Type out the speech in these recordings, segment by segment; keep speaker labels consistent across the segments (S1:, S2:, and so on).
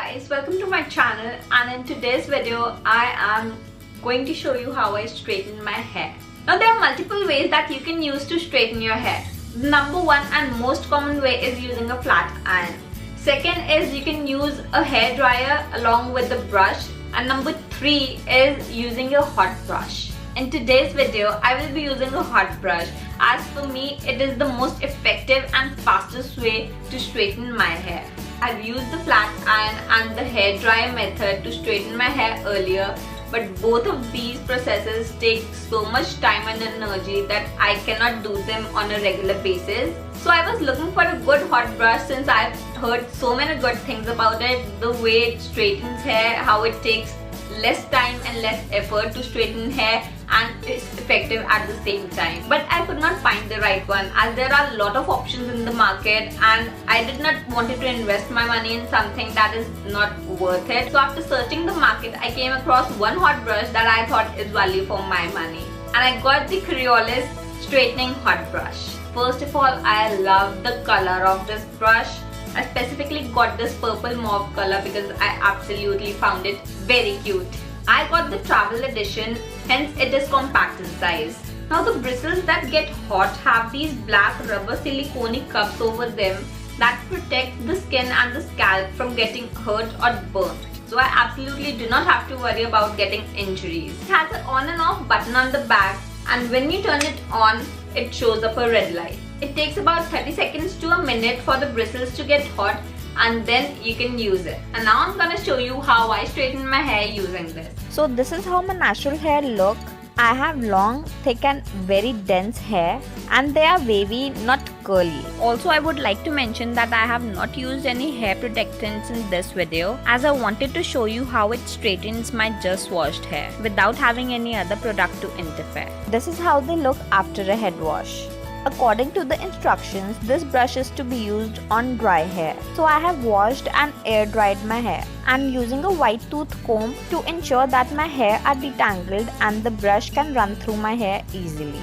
S1: guys, welcome to my channel, and in today's video I am going to show you how I straighten my hair. Now there are multiple ways that you can use to straighten your hair. The number one and most common way is using a flat iron. Second is you can use a hair dryer along with the brush, and number three is using a hot brush. In today's video I will be using a hot brush, as for me it is the most effective and fastest way to straighten my hair. I've used the flat iron and the hair dryer method to straighten my hair earlier, but both of these processes take so much time and energy that I cannot do them on a regular basis. So I was looking for a good hot brush since I've heard so many good things about it. The way it straightens hair, how it takes less time and less effort to straighten hair, and is effective at the same time. But I could not find the right one, as there are a lot of options in the market and I did not want to invest my money in something that is not worth it. So after searching the market, I came across one hot brush that I thought is value for my money, and I got the Coriolis straightening hot brush. First of all, I love the color of this brush. I specifically got this purple mauve color because I absolutely found it very cute. I got the travel edition, hence it is compact in size. Now the bristles that get hot have these black rubber silicone cups over them that protect the skin and the scalp from getting hurt or burnt. So I absolutely do not have to worry about getting injuries. It has an on and off button on the back, and when you turn it on, it shows up a red light. It takes about 30 seconds to a minute for the bristles to get hot, and then you can use it. And now I'm gonna show you how I straighten my hair using this.
S2: So this is how my natural hair look. I have long, thick and very dense hair, and they are wavy, not curly. Also, I would like to mention that I have not used any hair protectants in this video, as I wanted to show you how it straightens my just washed hair without having any other product to interfere. This is how they look after a head wash. According to the instructions, this brush is to be used on dry hair. So I have washed and air dried my hair. I'm using a white tooth comb to ensure that my hair are detangled and the brush can run through my hair easily.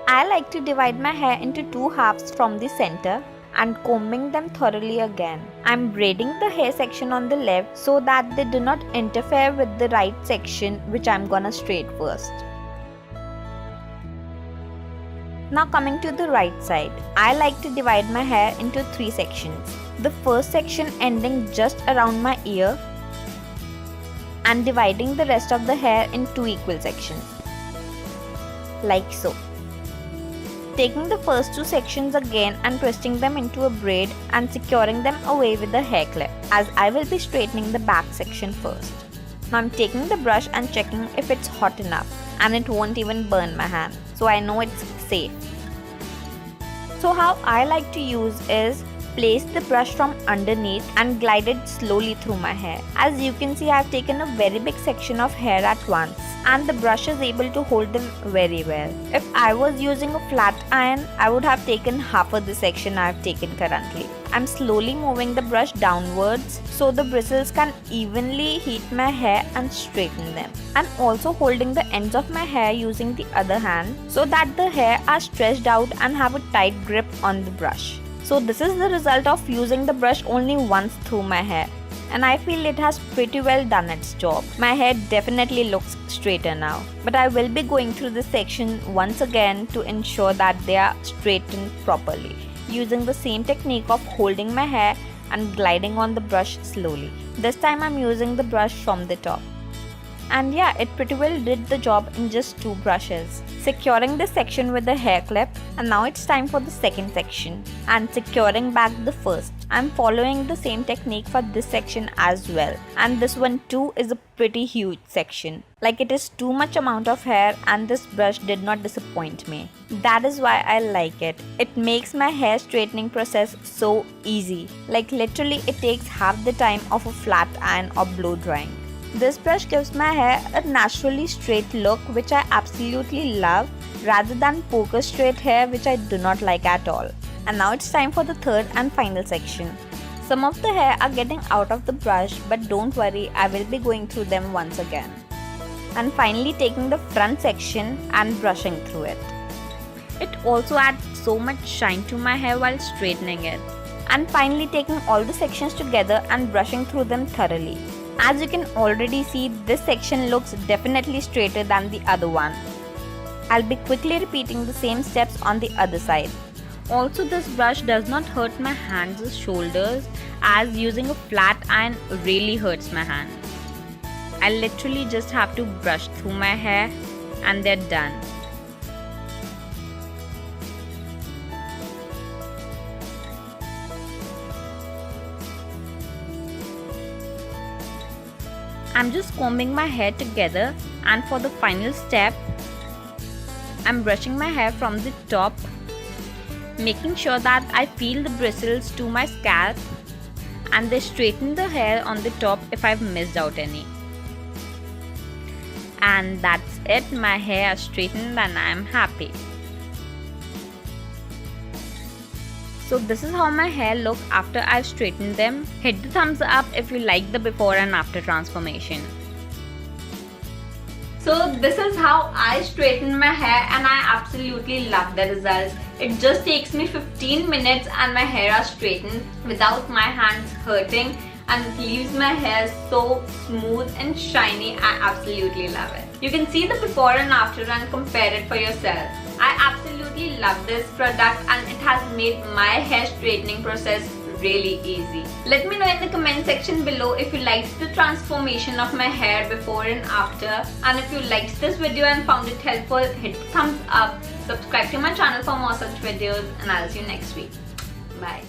S2: I like to divide my hair into two halves from the center and combing them thoroughly again. I'm braiding the hair section on the left so that they do not interfere with the right section, which I'm gonna straight first. Now coming to the right side, I like to divide my hair into three sections. The first section ending just around my ear, and dividing the rest of the hair in two equal sections, like so. Taking the first two sections again and twisting them into a braid and securing them away with a hair clip, as I will be straightening the back section first. Now I'm taking the brush and checking if it's hot enough and it won't even burn my hand, so I know it's safe. So how I like to use is place the brush from underneath and glide it slowly through my hair. As you can see, I've taken a very big section of hair at once, and the brush is able to hold them very well. If I was using a flat iron, I would have taken half of the section I've taken currently. I'm slowly moving the brush downwards so the bristles can evenly heat my hair and straighten them. I'm also holding the ends of my hair using the other hand so that the hair are stretched out and have a tight grip on the brush. So this is the result of using the brush only once through my hair, and I feel it has pretty well done its job. My hair definitely looks straighter now, but I will be going through this section once again to ensure that they are straightened properly, using the same technique of holding my hair and gliding on the brush slowly. This time I'm using the brush from the top. And yeah, it pretty well did the job in just two brushes. Securing this section with a hair clip, and now it's time for the second section and securing back the first. I'm following the same technique for this section as well, and this one too is a pretty huge section. Like, it is too much amount of hair, and this brush did not disappoint me. That is why I like it. It makes my hair straightening process so easy. Like, literally it takes half the time of a flat iron or blow drying. This brush gives my hair a naturally straight look, which I absolutely love, rather than poker straight hair, which I do not like at all. And now it's time for the third and final section. Some of the hair are getting out of the brush, but don't worry, I will be going through them once again. And finally taking the front section and brushing through it. It also adds so much shine to my hair while straightening it. And finally taking all the sections together and brushing through them thoroughly. As you can already see, this section looks definitely straighter than the other one. I'll be quickly repeating the same steps on the other side. Also, this brush does not hurt my hands or shoulders, as using a flat iron really hurts my hands. I literally just have to brush through my hair and they're done. I'm just combing my hair together, and for the final step, I'm brushing my hair from the top, making sure that I feel the bristles to my scalp and they straighten the hair on the top if I've missed out any. And that's it, my hair is straightened and I'm happy. So this is how my hair look after I've straightened them. Hit the thumbs up if you like the before and after transformation.
S1: So this is how I straighten my hair and I absolutely love the results. It just takes me 15 minutes and my hair are straightened without my hands hurting, and it leaves my hair so smooth and shiny. I absolutely love it. You can see the before and after and compare it for yourself. I absolutely love this product and it has made my hair straightening process really easy. Let me know in the comment section below if you liked the transformation of my hair before and after, and if you liked this video and found it helpful, hit the thumbs up, subscribe to my channel for more such videos, and I'll see you next week. Bye.